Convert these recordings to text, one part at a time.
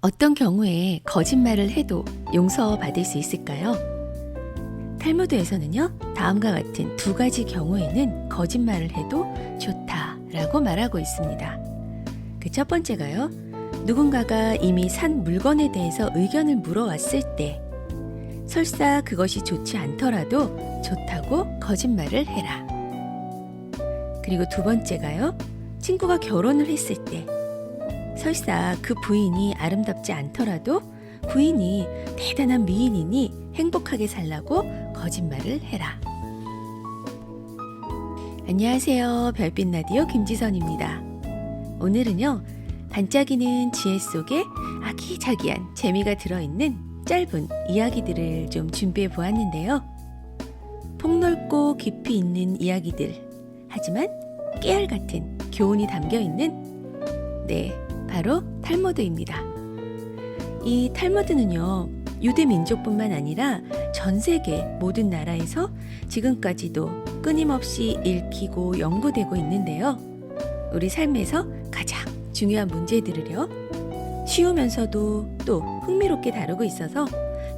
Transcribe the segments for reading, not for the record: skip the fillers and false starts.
어떤 경우에 거짓말을 해도 용서받을 수 있을까요? 탈무드에서는요, 다음과 같은 두 가지 경우에는 거짓말을 해도 좋다라고 말하고 있습니다. 그 첫 번째가요, 누군가가 이미 산 물건에 대해서 의견을 물어왔을 때, 설사 그것이 좋지 않더라도 좋다고 거짓말을 해라. 그리고 두 번째가요, 친구가 결혼을 했을 때, 설사 그 부인이 아름답지 않더라도 부인이 대단한 미인이니 행복하게 살라고 거짓말을 해라. 안녕하세요. 별빛 라디오 김지선입니다. 오늘은요, 반짝이는 지혜 속에 아기자기한 재미가 들어있는 짧은 이야기들을 좀 준비해 보았는데요. 폭넓고 깊이 있는 이야기들, 하지만 깨알 같은 교훈이 담겨 있는, 바로 탈무드입니다. 이 탈무드는요, 유대 민족뿐만 아니라 전 세계 모든 나라에서 지금까지도 끊임없이 읽히고 연구되고 있는데요. 우리 삶에서 가장 중요한 문제들을요, 쉬우면서도 또 흥미롭게 다루고 있어서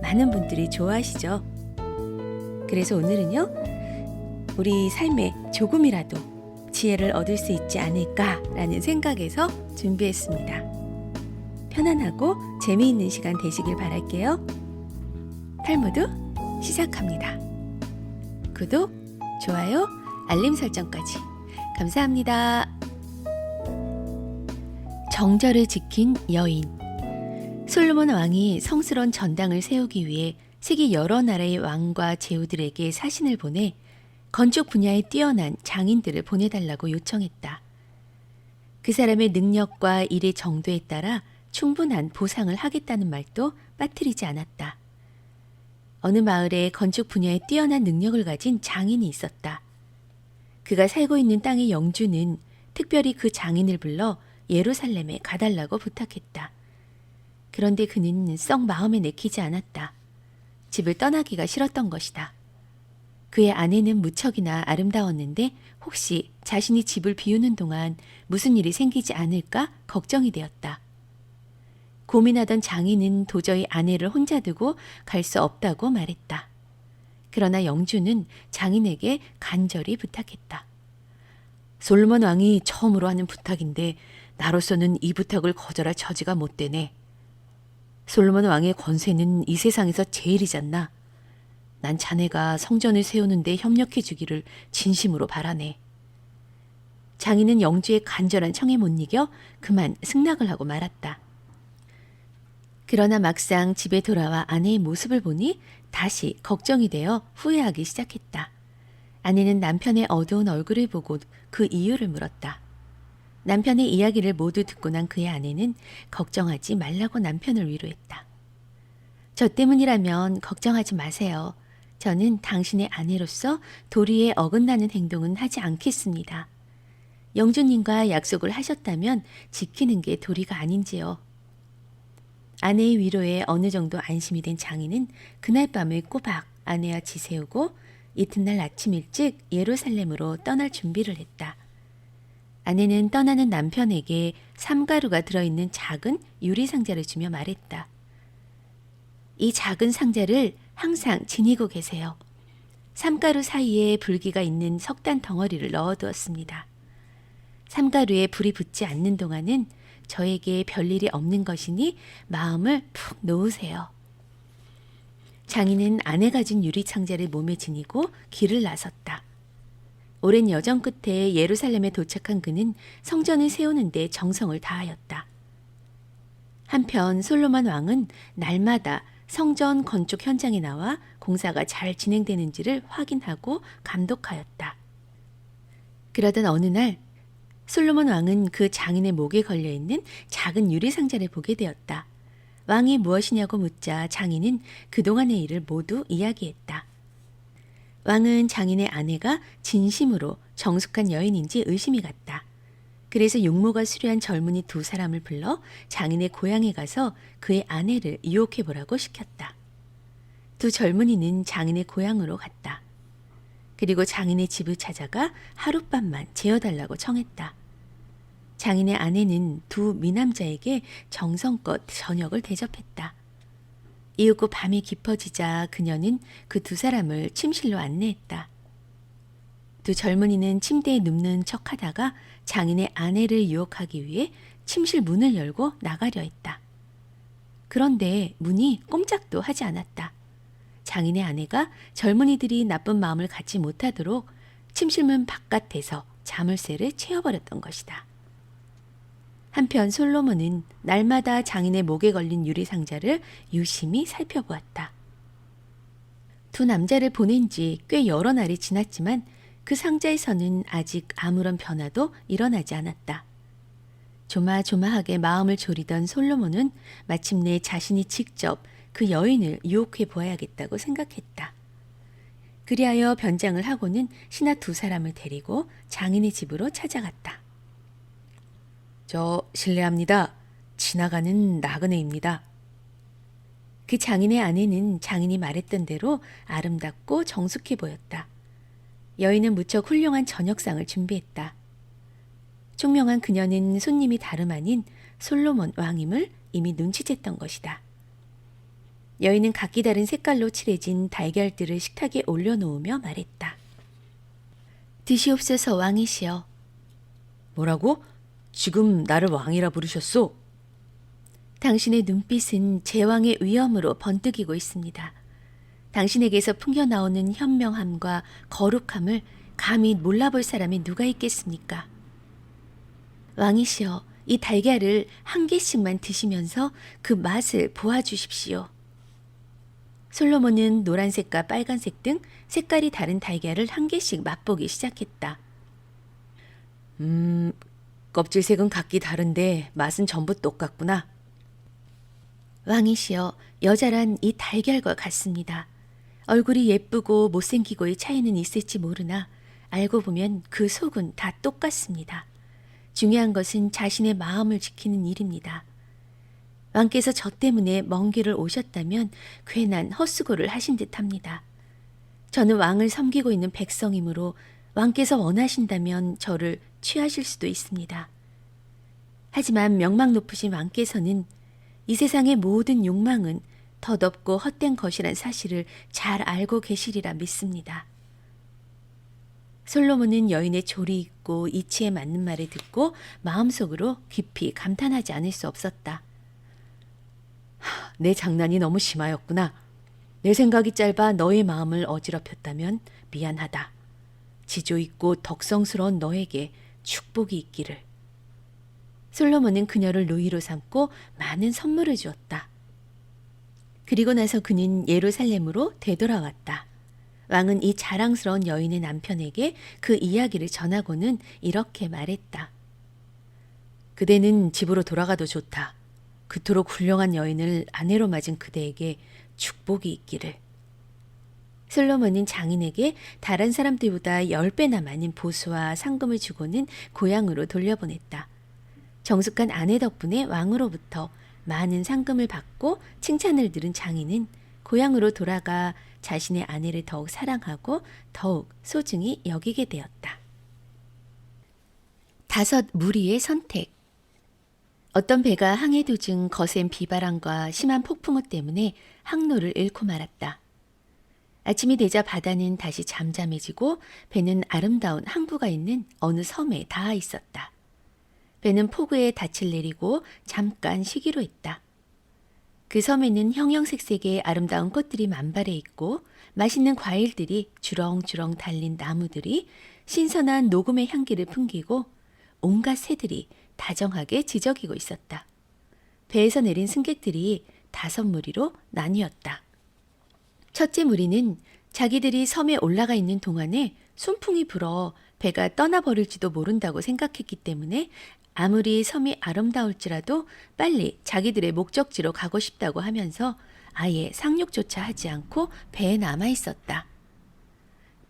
많은 분들이 좋아하시죠. 그래서 오늘은요, 우리 삶에 조금이라도 지혜를 얻을 수 있지 않을까라는 생각에서 준비했습니다. 편안하고 재미있는 시간 되시길 바랄게요. 탈무드 시작합니다. 구독, 좋아요, 알림 설정까지 감사합니다. 정절을 지킨 여인. 솔로몬 왕이 성스러운 전당을 세우기 위해 세계 여러 나라의 왕과 제후들에게 사신을 보내 건축 분야에 뛰어난 장인들을 보내달라고 요청했다. 그 사람의 능력과 일의 정도에 따라 충분한 보상을 하겠다는 말도 빠뜨리지 않았다. 어느 마을에 건축 분야에 뛰어난 능력을 가진 장인이 있었다. 그가 살고 있는 땅의 영주는 특별히 그 장인을 불러 예루살렘에 가달라고 부탁했다. 그런데 그는 썩 마음에 내키지 않았다. 집을 떠나기가 싫었던 것이다. 그의 아내는 무척이나 아름다웠는데 혹시 자신이 집을 비우는 동안 무슨 일이 생기지 않을까 걱정이 되었다. 고민하던 장인은 도저히 아내를 혼자 두고 갈 수 없다고 말했다. 그러나 영주는 장인에게 간절히 부탁했다. 솔로몬 왕이 처음으로 하는 부탁인데 나로서는 이 부탁을 거절할 처지가 못 되네. 솔로몬 왕의 권세는 이 세상에서 제일이잖나. 난 자네가 성전을 세우는데 협력해 주기를 진심으로 바라네. 장인은 영주의 간절한 청에 못 이겨 그만 승낙을 하고 말았다. 그러나 막상 집에 돌아와 아내의 모습을 보니 다시 걱정이 되어 후회하기 시작했다. 아내는 남편의 어두운 얼굴을 보고 그 이유를 물었다. 남편의 이야기를 모두 듣고 난 그의 아내는 걱정하지 말라고 남편을 위로했다. 저 때문이라면 걱정하지 마세요. 저는 당신의 아내로서 도리에 어긋나는 행동은 하지 않겠습니다. 영주님과 약속을 하셨다면 지키는 게 도리가 아닌지요. 아내의 위로에 어느 정도 안심이 된 장인은 그날 밤을 꼬박 아내와 지새우고 이튿날 아침 일찍 예루살렘으로 떠날 준비를 했다. 아내는 떠나는 남편에게 삼가루가 들어있는 작은 유리 상자를 주며 말했다. 이 작은 상자를 항상 지니고 계세요. 삼가루 사이에 불기가 있는 석단 덩어리를 넣어두었습니다. 삼가루에 불이 붙지 않는 동안은 저에게 별일이 없는 것이니 마음을 푹 놓으세요. 장인은 아내가 준 유리 상자를 몸에 지니고 길을 나섰다. 오랜 여정 끝에 예루살렘에 도착한 그는 성전을 세우는 데 정성을 다하였다. 한편 솔로몬 왕은 날마다 성전 건축 현장에 나와 공사가 잘 진행되는지를 확인하고 감독하였다. 그러던 어느 날 솔로몬 왕은 그 장인의 목에 걸려있는 작은 유리 상자를 보게 되었다. 왕이 무엇이냐고 묻자 장인은 그동안의 일을 모두 이야기했다. 왕은 장인의 아내가 진심으로 정숙한 여인인지 의심이 갔다. 그래서 용모가 수려한 젊은이 두 사람을 불러 장인의 고향에 가서 그의 아내를 유혹해보라고 시켰다. 두 젊은이는 장인의 고향으로 갔다. 그리고 장인의 집을 찾아가 하룻밤만 재워달라고 청했다. 장인의 아내는 두 미남자에게 정성껏 저녁을 대접했다. 이윽고 밤이 깊어지자 그녀는 그 두 사람을 침실로 안내했다. 두 젊은이는 침대에 눕는 척하다가 장인의 아내를 유혹하기 위해 침실 문을 열고 나가려 했다. 그런데 문이 꼼짝도 하지 않았다. 장인의 아내가 젊은이들이 나쁜 마음을 갖지 못하도록 침실문 바깥에서 자물쇠를 채워버렸던 것이다. 한편 솔로몬은 날마다 장인의 목에 걸린 유리상자를 유심히 살펴보았다. 두 남자를 보낸 지 꽤 여러 날이 지났지만 그 상자에서는 아직 아무런 변화도 일어나지 않았다. 조마조마하게 마음을 졸이던 솔로몬은 마침내 자신이 직접 그 여인을 유혹해 보아야겠다고 생각했다. 그리하여 변장을 하고는 신하 두 사람을 데리고 장인의 집으로 찾아갔다. 저 실례합니다. 지나가는 나그네입니다. 그 장인의 아내는 장인이 말했던 대로 아름답고 정숙해 보였다. 여인은 무척 훌륭한 저녁상을 준비했다. 총명한 그녀는 손님이 다름 아닌 솔로몬 왕임을 이미 눈치챘던 것이다. 여인은 각기 다른 색깔로 칠해진 달걀들을 식탁에 올려놓으며 말했다. 드시옵소서 왕이시여. 뭐라고? 지금 나를 왕이라 부르셨소? 당신의 눈빛은 제왕의 위엄으로 번뜩이고 있습니다. 당신에게서 풍겨나오는 현명함과 거룩함을 감히 몰라볼 사람이 누가 있겠습니까? 왕이시여, 이 달걀을 한 개씩만 드시면서 그 맛을 보아주십시오. 솔로몬은 노란색과 빨간색 등 색깔이 다른 달걀을 한 개씩 맛보기 시작했다. 껍질색은 각기 다른데 맛은 전부 똑같구나. 왕이시여, 여자란 이 달걀과 같습니다. 얼굴이 예쁘고 못생기고의 차이는 있을지 모르나 알고 보면 그 속은 다 똑같습니다. 중요한 것은 자신의 마음을 지키는 일입니다. 왕께서 저 때문에 먼 길을 오셨다면 괜한 헛수고를 하신 듯합니다. 저는 왕을 섬기고 있는 백성이므로 왕께서 원하신다면 저를 취하실 수도 있습니다. 하지만 명망 높으신 왕께서는 이 세상의 모든 욕망은 덧없고 헛된 것이란 사실을 잘 알고 계시리라 믿습니다. 솔로몬은 여인의 조리 있고 이치에 맞는 말을 듣고 마음속으로 깊이 감탄하지 않을 수 없었다. 내 장난이 너무 심하였구나. 내 생각이 짧아 너의 마음을 어지럽혔다면 미안하다. 지조 있고 덕성스러운 너에게 축복이 있기를. 솔로몬은 그녀를 노이로 삼고 많은 선물을 주었다. 그리고 나서 그는 예루살렘으로 되돌아왔다. 왕은 이 자랑스러운 여인의 남편에게 그 이야기를 전하고는 이렇게 말했다. 그대는 집으로 돌아가도 좋다. 그토록 훌륭한 여인을 아내로 맞은 그대에게 축복이 있기를. 솔로몬은 장인에게 다른 사람들보다 10배나 많은 보수와 상금을 주고는 고향으로 돌려보냈다. 정숙한 아내 덕분에 왕으로부터 많은 상금을 받고 칭찬을 들은 장인은 고향으로 돌아가 자신의 아내를 더욱 사랑하고 더욱 소중히 여기게 되었다. 5 무리의 선택. 어떤 배가 항해 도중 거센 비바람과 심한 폭풍우 때문에 항로를 잃고 말았다. 아침이 되자 바다는 다시 잠잠해지고 배는 아름다운 항구가 있는 어느 섬에 닿아 있었다. 배는 폭우에 닻을 내리고 잠깐 쉬기로 했다. 그 섬에는 형형색색의 아름다운 꽃들이 만발해 있고 맛있는 과일들이 주렁주렁 달린 나무들이 신선한 녹음의 향기를 풍기고 온갖 새들이 다정하게 지저귀고 있었다. 배에서 내린 승객들이 5 무리로 나뉘었다. 첫째 무리는 자기들이 섬에 올라가 있는 동안에 순풍이 불어 배가 떠나버릴지도 모른다고 생각했기 때문에 아무리 섬이 아름다울지라도 빨리 자기들의 목적지로 가고 싶다고 하면서 아예 상륙조차 하지 않고 배에 남아 있었다.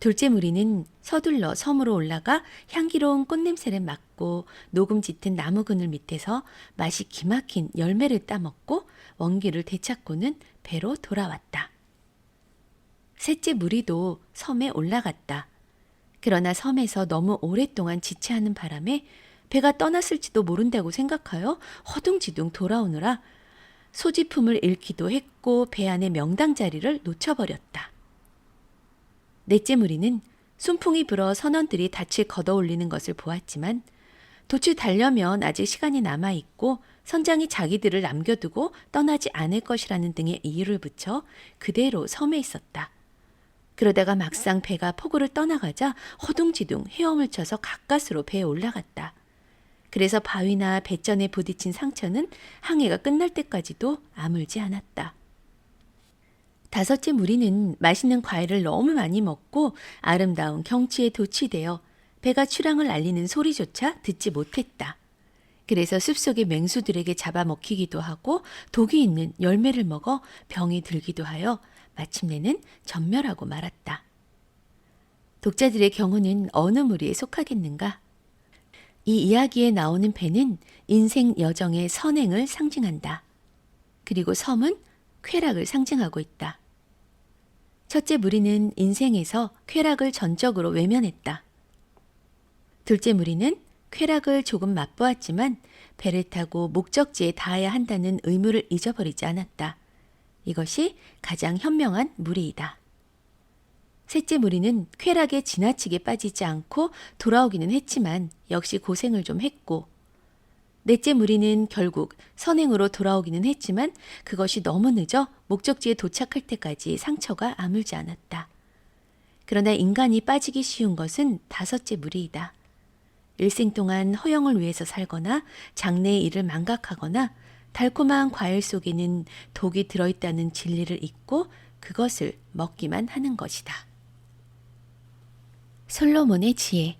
둘째 무리는 서둘러 섬으로 올라가 향기로운 꽃냄새를 맡고 녹음 짙은 나무 그늘 밑에서 맛이 기막힌 열매를 따먹고 원기를 되찾고는 배로 돌아왔다. 셋째 무리도 섬에 올라갔다. 그러나 섬에서 너무 오랫동안 지체하는 바람에 배가 떠났을지도 모른다고 생각하여 허둥지둥 돌아오느라 소지품을 잃기도 했고 배 안의 명당 자리를 놓쳐버렸다. 넷째 무리는 순풍이 불어 선원들이 닻을 걷어올리는 것을 보았지만 돛을 달려면 아직 시간이 남아있고 선장이 자기들을 남겨두고 떠나지 않을 것이라는 등의 이유를 붙여 그대로 섬에 있었다. 그러다가 막상 배가 포구를 떠나가자 허둥지둥 헤엄을 쳐서 가까스로 배에 올라갔다. 그래서 바위나 배전에 부딪힌 상처는 항해가 끝날 때까지도 아물지 않았다. 다섯째 무리는 맛있는 과일을 너무 많이 먹고 아름다운 경치에 도취되어 배가 출항을 알리는 소리조차 듣지 못했다. 그래서 숲속의 맹수들에게 잡아먹히기도 하고 독이 있는 열매를 먹어 병이 들기도 하여 마침내는 전멸하고 말았다. 독자들의 경우는 어느 무리에 속하겠는가? 이 이야기에 나오는 배는 인생 여정의 선행을 상징한다. 그리고 섬은 쾌락을 상징하고 있다. 첫째 무리는 인생에서 쾌락을 전적으로 외면했다. 둘째 무리는 쾌락을 조금 맛보았지만 배를 타고 목적지에 닿아야 한다는 의무를 잊어버리지 않았다. 이것이 가장 현명한 무리이다. 셋째 무리는 쾌락에 지나치게 빠지지 않고 돌아오기는 했지만 역시 고생을 좀 했고, 넷째 무리는 결국 선행으로 돌아오기는 했지만 그것이 너무 늦어 목적지에 도착할 때까지 상처가 아물지 않았다. 그러나 인간이 빠지기 쉬운 것은 다섯째 무리이다. 일생 동안 허영을 위해서 살거나 장래의 일을 망각하거나 달콤한 과일 속에는 독이 들어있다는 진리를 잊고 그것을 먹기만 하는 것이다. 솔로몬의 지혜.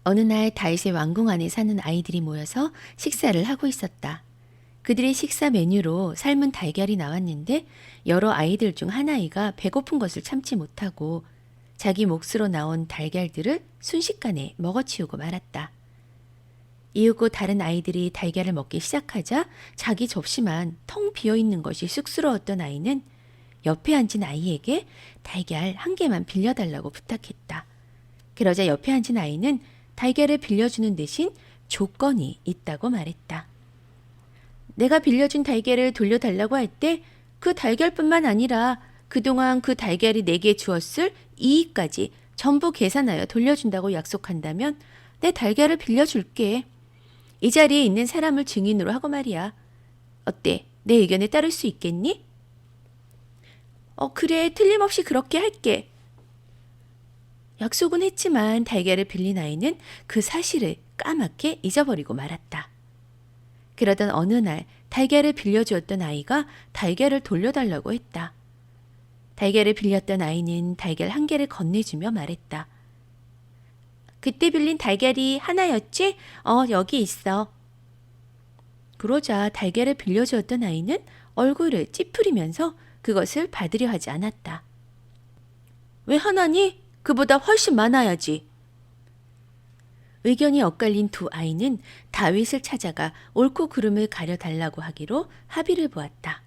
어느 날 다윗의 왕궁 안에 사는 아이들이 모여서 식사를 하고 있었다. 그들의 식사 메뉴로 삶은 달걀이 나왔는데 여러 아이들 중 한 아이가 배고픈 것을 참지 못하고 자기 몫으로 나온 달걀들을 순식간에 먹어치우고 말았다. 이윽고 다른 아이들이 달걀을 먹기 시작하자 자기 접시만 텅 비어있는 것이 쑥스러웠던 아이는 옆에 앉은 아이에게 달걀 한 개만 빌려달라고 부탁했다. 그러자 옆에 앉은 아이는 달걀을 빌려주는 대신 조건이 있다고 말했다. 내가 빌려준 달걀을 돌려달라고 할 때 그 달걀뿐만 아니라 그동안 그 달걀이 내게 주었을 이익까지 전부 계산하여 돌려준다고 약속한다면 내 달걀을 빌려줄게. 이 자리에 있는 사람을 증인으로 하고 말이야. 어때? 내 의견에 따를 수 있겠니? 그래. 틀림없이 그렇게 할게. 약속은 했지만 달걀을 빌린 아이는 그 사실을 까맣게 잊어버리고 말았다. 그러던 어느 날 달걀을 빌려주었던 아이가 달걀을 돌려달라고 했다. 달걀을 빌렸던 아이는 달걀 한 개를 건네주며 말했다. 그때 빌린 달걀이 하나였지? 여기 있어. 그러자 달걀을 빌려주었던 아이는 얼굴을 찌푸리면서 그것을 받으려 하지 않았다. 왜 하나니? 그보다 훨씬 많아야지. 의견이 엇갈린 두 아이는 다윗을 찾아가 옳고 그름을 가려달라고 하기로 합의를 보았다.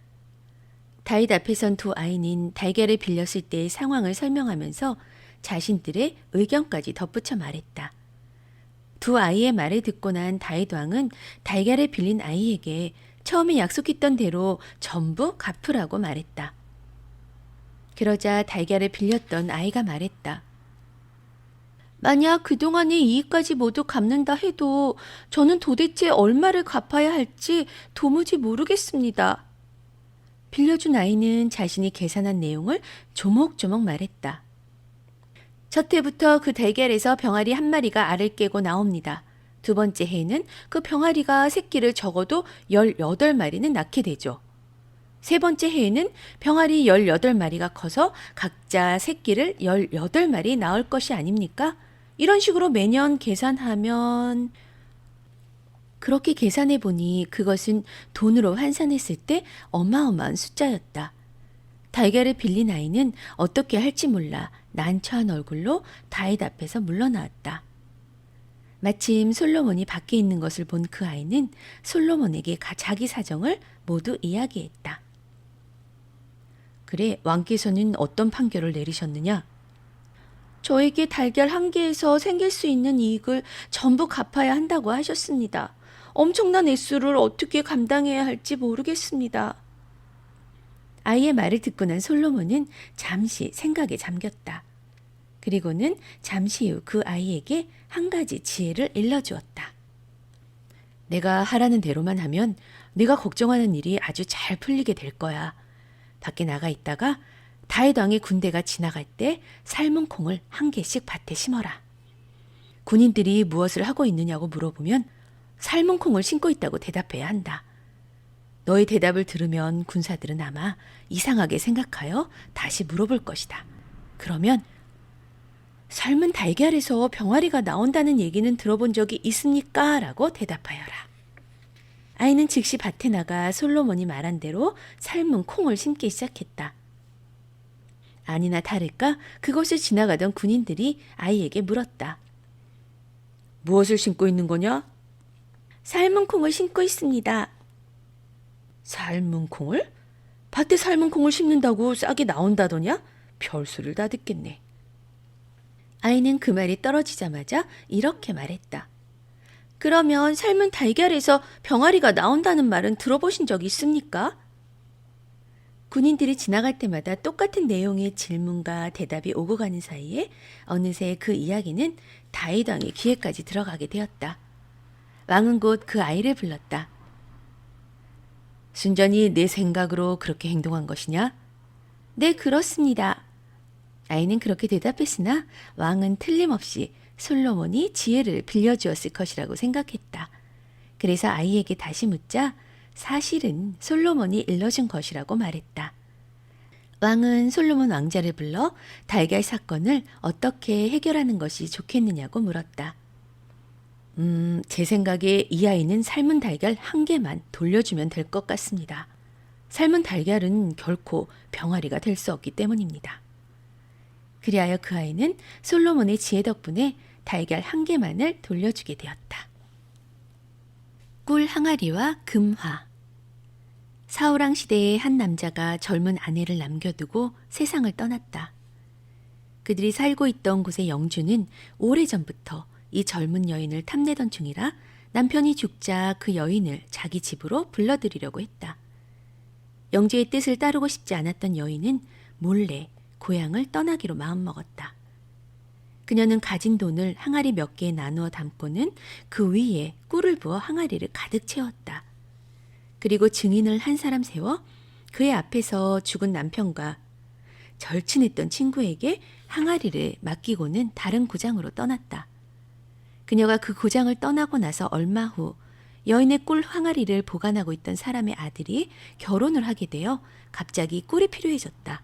다윗 앞에 선 두 아이는 달걀을 빌렸을 때의 상황을 설명하면서 자신들의 의견까지 덧붙여 말했다. 두 아이의 말을 듣고 난 다윗 왕은 달걀을 빌린 아이에게 처음에 약속했던 대로 전부 갚으라고 말했다. 그러자 달걀을 빌렸던 아이가 말했다. 만약 그동안의 이익까지 모두 갚는다 해도 저는 도대체 얼마를 갚아야 할지 도무지 모르겠습니다. 빌려준 아이는 자신이 계산한 내용을 조목조목 말했다. 첫 해부터 그 달걀에서 병아리 한 마리가 알을 깨고 나옵니다. 두 번째 해에는 그 병아리가 새끼를 적어도 18마리는 낳게 되죠. 세 번째 해에는 병아리 18마리가 커서 각자 새끼를 18마리 낳을 것이 아닙니까? 이런 식으로 매년 계산하면 그렇게 계산해 보니 그것은 돈으로 환산했을 때 어마어마한 숫자였다. 달걀을 빌린 아이는 어떻게 할지 몰라 난처한 얼굴로 다윗 앞에서 물러나왔다. 마침 솔로몬이 밖에 있는 것을 본 그 아이는 솔로몬에게 자기 사정을 모두 그래, 왕께서는 어떤 판결을 내리셨느냐? 저에게 달걀 한 개에서 생길 수 있는 이익을 전부 갚아야 한다고 하셨습니다. 엄청난 액수를 어떻게 감당해야 할지 모르겠습니다. 아이의 말을 듣고 난 솔로몬은 잠시 생각에 잠겼다. 그리고는 잠시 후 그 아이에게 한 가지 지혜를 일러주었다. 내가 하라는 대로만 하면 네가 걱정하는 일이 아주 잘 풀리게 될 거야. 밖에 나가 있다가 다윗 왕의 군대가 지나갈 때 삶은 콩을 한 개씩 밭에 심어라. 군인들이 무엇을 하고 있느냐고 물어보면 삶은 콩을 심고 있다고 대답해야 한다. 너의 대답을 들으면 군사들은 아마 이상하게 생각하여 다시 물어볼 것이다. 그러면 삶은 달걀에서 병아리가 나온다는 얘기는 들어본 적이 있습니까? 라고 대답하여라. 아이는 즉시 밭에 나가 솔로몬이 말한 대로 삶은 콩을 심기 시작했다. 아니나 다를까 그것을 지나가던 군인들이 아이에게 물었다. 무엇을 심고 있는 거냐? 삶은 콩을 심고 있습니다. 삶은 콩을? 밭에 삶은 콩을 심는다고 싹이 나온다더냐? 별소리를 다 듣겠네. 아이는 그 말이 떨어지자마자 이렇게 말했다. 그러면 삶은 달걀에서 병아리가 나온다는 말은 들어보신 적 있습니까? 군인들이 지나갈 때마다 똑같은 내용의 질문과 대답이 오고 가는 사이에 어느새 그 이야기는 다윗 왕의 귀에까지 들어가게 되었다. 왕은 곧 그 아이를 불렀다. 순전히 내 생각으로 그렇게 행동한 것이냐? 네, 그렇습니다. 아이는 그렇게 대답했으나 왕은 틀림없이 솔로몬이 지혜를 빌려주었을 것이라고 생각했다. 그래서 아이에게 다시 묻자 사실은 솔로몬이 일러준 것이라고 말했다. 왕은 솔로몬 왕자를 불러 달걀 사건을 어떻게 해결하는 것이 좋겠느냐고 물었다. 제 생각에 이 아이는 삶은 달걀 한 개만 돌려주면 될 것 같습니다. 삶은 달걀은 결코 병아리가 될 수 없기 때문입니다. 그리하여 그 아이는 솔로몬의 지혜 덕분에 달걀 한 개만을 돌려주게 되었다. 꿀 항아리와 금화. 사울왕 시대의 한 남자가 젊은 아내를 남겨두고 세상을 떠났다. 그들이 살고 있던 곳의 영주는 오래전부터 이 젊은 여인을 탐내던 중이라 남편이 죽자 그 여인을 자기 집으로 불러들이려고 했다. 영주의 뜻을 따르고 싶지 않았던 여인은 몰래 고향을 떠나기로 마음먹었다. 그녀는 가진 돈을 항아리 몇 개에 나누어 담고는 그 위에 꿀을 부어 항아리를 가득 채웠다. 그리고 증인을 한 사람 세워 그의 앞에서 죽은 남편과 절친했던 친구에게 항아리를 맡기고는 다른 고장으로 떠났다. 그녀가 그 고장을 떠나고 나서 얼마 후 여인의 꿀 항아리를 보관하고 있던 사람의 아들이 결혼을 하게 되어 갑자기 꿀이 필요해졌다.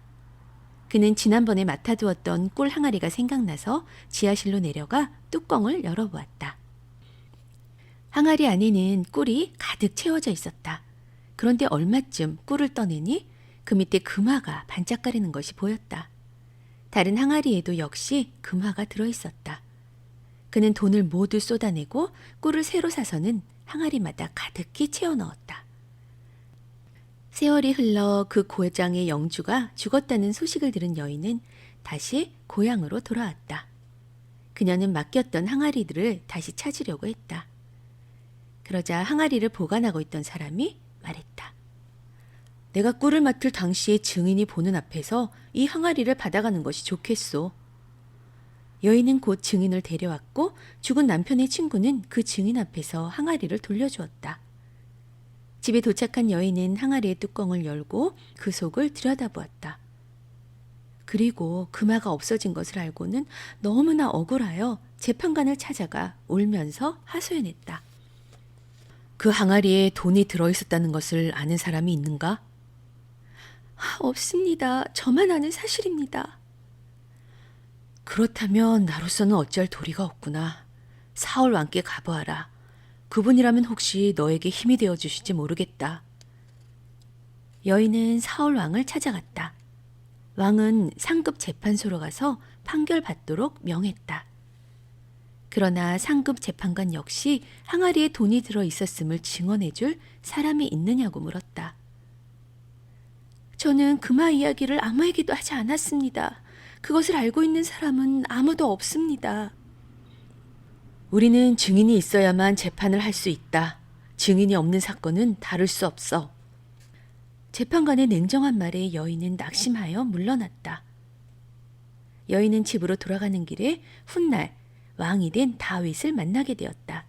그는 지난번에 맡아두었던 꿀 항아리가 생각나서 지하실로 내려가 뚜껑을 열어보았다. 항아리 안에는 꿀이 가득 채워져 있었다. 그런데 얼마쯤 꿀을 떠내니 그 밑에 금화가 반짝거리는 것이 보였다. 다른 항아리에도 역시 금화가 들어있었다. 그는 돈을 모두 쏟아내고 꿀을 새로 사서는 항아리마다 가득히 채워 넣었다. 세월이 흘러 그 고장의 영주가 죽었다는 소식을 들은 여인은 다시 고향으로 돌아왔다. 그녀는 맡겼던 항아리들을 다시 찾으려고 했다. 그러자 항아리를 보관하고 있던 사람이 말했다. 내가 꿀을 맡을 당시에 증인이 보는 앞에서 이 항아리를 받아가는 것이 좋겠소. 여인은 곧 증인을 데려왔고 죽은 남편의 친구는 그 증인 앞에서 항아리를 돌려주었다. 집에 도착한 여인은 항아리의 뚜껑을 열고 그 속을 들여다보았다. 그리고 금화가 없어진 것을 알고는 너무나 억울하여 재판관을 찾아가 울면서 하소연했다. 그 항아리에 돈이 들어있었다는 것을 아는 사람이 있는가? 없습니다. 저만 아는 사실입니다. 그렇다면 나로서는 어찌할 도리가 없구나. 사울 왕께 가보아라. 그분이라면 혹시 너에게 힘이 되어 주실지 모르겠다. 여인은 사울 왕을 찾아갔다. 왕은 상급 재판소로 가서 판결받도록 명했다. 그러나 상급 재판관 역시 항아리에 돈이 들어 있었음을 증언해줄 사람이 있느냐고 물었다. 저는 금화 이야기를 아무에게도 하지 않았습니다. 그것을 알고 있는 사람은 아무도 없습니다. 우리는 증인이 있어야만 재판을 할 수 있다. 증인이 없는 사건은 다룰 수 없어. 재판관의 냉정한 말에 여인은 낙심하여 물러났다. 여인은 집으로 돌아가는 길에 훗날 왕이 된 다윗을 만나게 되었다.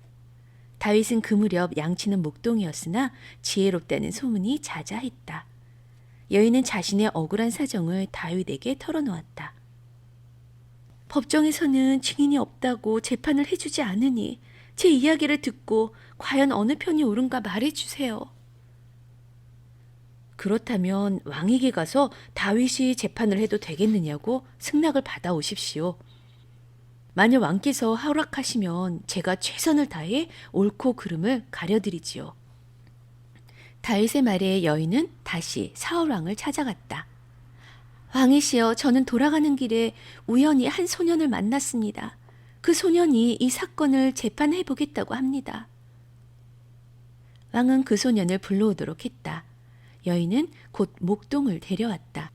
다윗은 그 무렵 양치는 목동이었으나 지혜롭다는 소문이 자자했다. 여인은 자신의 억울한 사정을 다윗에게 털어놓았다. 법정에서는 증인이 없다고 재판을 해주지 않으니 제 이야기를 듣고 과연 어느 편이 옳은가 말해주세요. 그렇다면 왕에게 가서 다윗이 재판을 해도 되겠느냐고 승낙을 받아오십시오. 만일 왕께서 허락하시면 제가 최선을 다해 옳고 그름을 가려드리지요. 다윗의 말에 여인은 다시 사울왕을 찾아갔다. 왕이시여, 저는 돌아가는 길에 우연히 한 소년을 만났습니다. 그 소년이 이 사건을 재판해 보겠다고 합니다. 왕은 그 소년을 불러오도록 했다. 여인은 곧 목동을 데려왔다.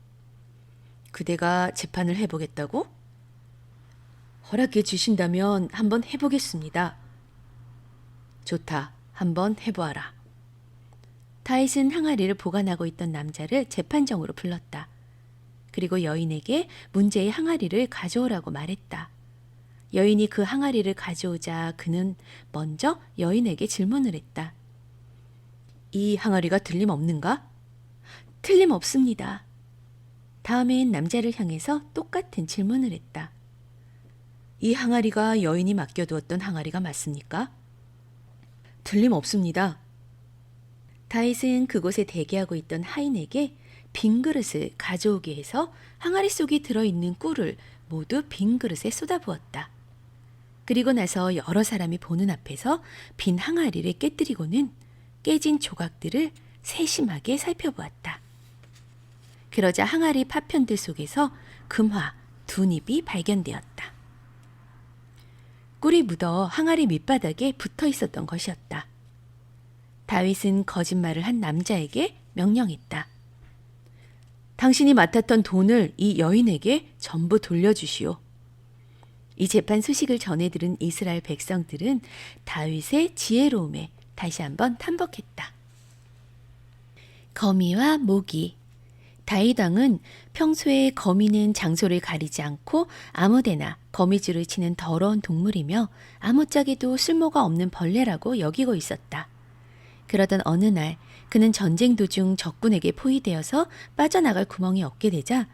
그대가 재판을 해보겠다고? 허락해 주신다면 한번 해보겠습니다. 좋다. 한번 해보아라. 다윗은 항아리를 보관하고 있던 남자를 재판정으로 불렀다. 그리고 여인에게 문제의 항아리를 가져오라고 말했다. 여인이 그 항아리를 가져오자 그는 먼저 여인에게 질문을 했다. 이 항아리가 틀림없는가? 틀림없습니다. 다음엔 남자를 향해서 똑같은 질문을 했다. 이 항아리가 여인이 맡겨두었던 항아리가 맞습니까? 틀림없습니다. 다윗은 그곳에 대기하고 있던 하인에게 빈 그릇을 가져오게 해서 항아리 속에 들어있는 꿀을 모두 빈 그릇에 쏟아부었다. 그리고 나서 여러 사람이 보는 앞에서 빈 항아리를 깨뜨리고는 깨진 조각들을 세심하게 살펴보았다. 그러자 항아리 파편들 속에서 금화 2잎이 발견되었다. 꿀이 묻어 항아리 밑바닥에 붙어 있었던 것이었다. 다윗은 거짓말을 한 남자에게 명령했다. 당신이 맡았던 돈을 이 여인에게 전부 돌려주시오. 이 재판 소식을 전해들은 이스라엘 백성들은 다윗의 지혜로움에 다시 한번 탐복했다. 거미와 모기. 다윗 왕은 평소에 거미는 장소를 가리지 않고 아무데나 거미줄을 치는 더러운 동물이며 아무짝에도 쓸모가 없는 벌레라고 여기고 있었다. 그러던 어느 날 그는 전쟁 도중 적군에게 포위되어서 빠져나갈 구멍이 없게 되자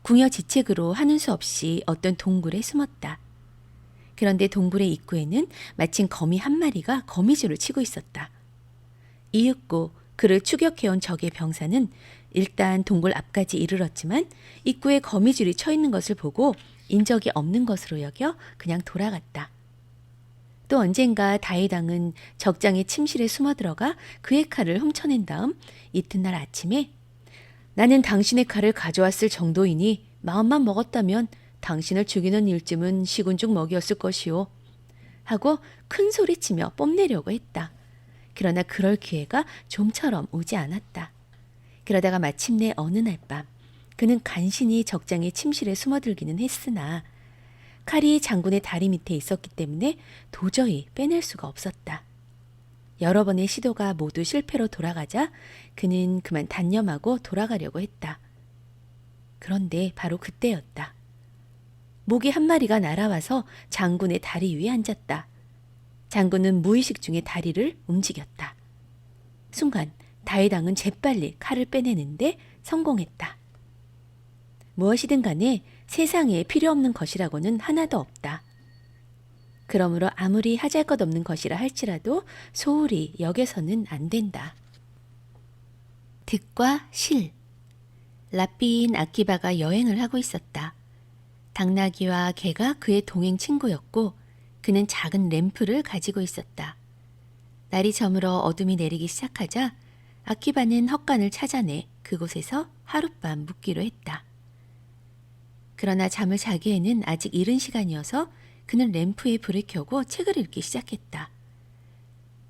궁여지책으로 하는 수 없이 어떤 동굴에 숨었다. 그런데 동굴의 입구에는 마침 거미 한 마리가 거미줄을 치고 있었다. 이윽고 그를 추격해온 적의 병사는 일단 동굴 앞까지 이르렀지만 입구에 거미줄이 쳐 있는 것을 보고 인적이 없는 것으로 여겨 그냥 돌아갔다. 또 언젠가 다윗 왕은 적장의 침실에 숨어들어가 그의 칼을 훔쳐낸 다음 이튿날 아침에 나는 당신의 칼을 가져왔을 정도이니 마음만 먹었다면 당신을 죽이는 일쯤은 시군죽 먹이었을 것이오. 하고 큰 소리치며 뽐내려고 했다. 그러나 그럴 기회가 좀처럼 오지 않았다. 그러다가 마침내 어느 날 밤 그는 간신히 적장의 침실에 숨어들기는 했으나 칼이 장군의 다리 밑에 있었기 때문에 도저히 빼낼 수가 없었다. 여러 번의 시도가 모두 실패로 돌아가자 그는 그만 단념하고 돌아가려고 했다. 그런데 바로 그때였다. 모기 한 마리가 날아와서 장군의 다리 위에 앉았다. 장군은 무의식 중에 다리를 움직였다. 순간 다윗 왕은 재빨리 칼을 빼내는데 성공했다. 무엇이든 간에 세상에 필요 없는 것이라고는 하나도 없다. 그러므로 아무리 하잘것없는 것이라 할지라도 소홀히 여겨서는 안 된다. 득과 실. 랍비인 아키바가 여행을 하고 있었다. 당나귀와 개가 그의 동행 친구였고 그는 작은 램프를 가지고 있었다. 날이 저물어 어둠이 내리기 시작하자 아키바는 헛간을 찾아내 그곳에서 하룻밤 묵기로 했다. 그러나 잠을 자기에는 아직 이른 시간이어서 그는 램프에 불을 켜고 책을 읽기 시작했다.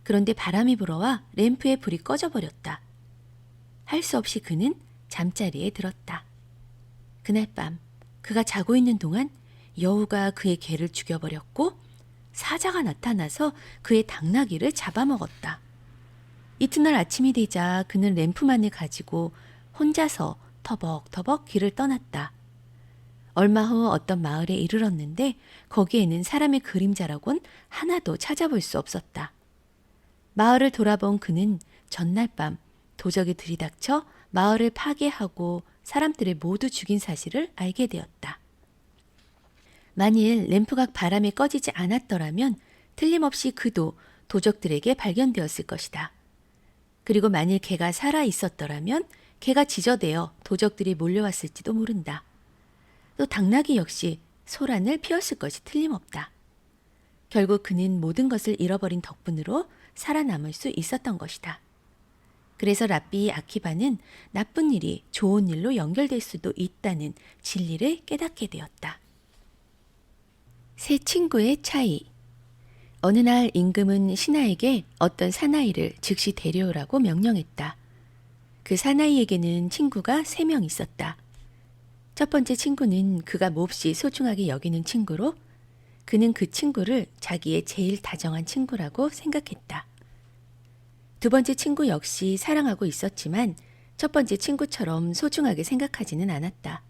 그런데 바람이 불어와 램프의 불이 꺼져버렸다. 할 수 없이 그는 잠자리에 들었다. 그날 밤 그가 자고 있는 동안 여우가 그의 개를 죽여버렸고 사자가 나타나서 그의 당나귀를 잡아먹었다. 이튿날 아침이 되자 그는 램프만을 가지고 혼자서 터벅터벅 길을 떠났다. 얼마 후 어떤 마을에 이르렀는데 거기에는 사람의 그림자라곤 하나도 찾아볼 수 없었다. 마을을 돌아본 그는 전날 밤 도적이 들이닥쳐 마을을 파괴하고 사람들을 모두 죽인 사실을 알게 되었다. 만일 램프가 바람에 꺼지지 않았더라면 틀림없이 그도 도적들에게 발견되었을 것이다. 그리고 만일 개가 살아 있었더라면 개가 지저대어 도적들이 몰려왔을지도 모른다. 또 당나귀 역시 소란을 피웠을 것이 틀림없다. 결국 그는 모든 것을 잃어버린 덕분으로 살아남을 수 있었던 것이다. 그래서 랍비 아키바는 나쁜 일이 좋은 일로 연결될 수도 있다는 진리를 깨닫게 되었다. 세 친구의 차이. 어느 날 임금은 신하에게 어떤 사나이를 즉시 데려오라고 명령했다. 그 사나이에게는 친구가 3명 있었다. 첫 번째 친구는 그가 몹시 소중하게 여기는 친구로 그는 그 친구를 자기의 제일 다정한 친구라고 생각했다. 두 번째 친구 역시 사랑하고 있었지만 첫 번째 친구처럼 소중하게 생각하지는 않았다.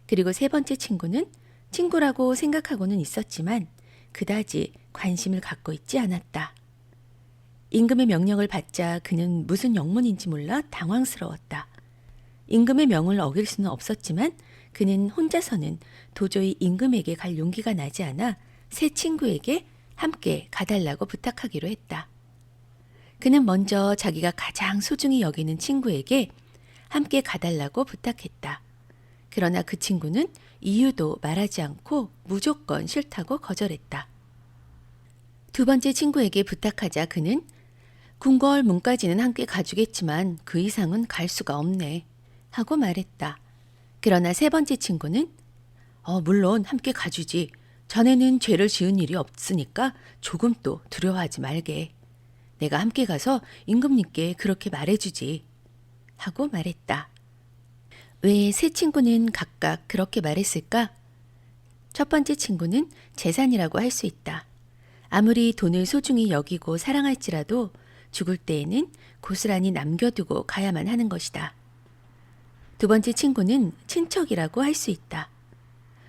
그리고 세 번째 친구는 친구라고 생각하고는 있었지만 그다지 관심을 갖고 있지 않았다. 임금의 명령을 받자 그는 무슨 영문인지 몰라 당황스러웠다. 임금의 명을 어길 수는 없었지만 그는 혼자서는 도저히 임금에게 갈 용기가 나지 않아 새 친구에게 함께 가달라고 부탁하기로 했다. 그는 먼저 자기가 가장 소중히 여기는 친구에게 함께 가달라고 부탁했다. 그러나 그 친구는 이유도 말하지 않고 무조건 싫다고 거절했다. 두 번째 친구에게 부탁하자 그는 궁궐 문까지는 함께 가주겠지만 그 이상은 갈 수가 없네 하고 말했다. 그러나 세 번째 친구는 물론 함께 가주지. 자네는 죄를 지은 일이 없으니까 조금도 두려워하지 말게. 내가 함께 가서 임금님께 그렇게 말해주지 하고 말했다. 왜 세 친구는 각각 그렇게 말했을까? 첫 번째 친구는 재산이라고 할 수 있다. 아무리 돈을 소중히 여기고 사랑할지라도 죽을 때에는 고스란히 남겨두고 가야만 하는 것이다. 두 번째 친구는 친척이라고 할 수 있다.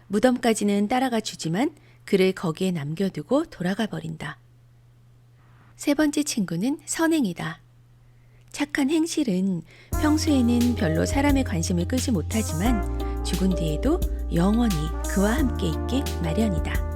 무덤까지는 따라가 주지만 그를 거기에 남겨두고 돌아가 버린다. 세 번째 친구는 선행이다. 착한 행실은 평소에는 별로 사람의 관심을 끄지 못하지만 죽은 뒤에도 영원히 그와 함께 있기 마련이다.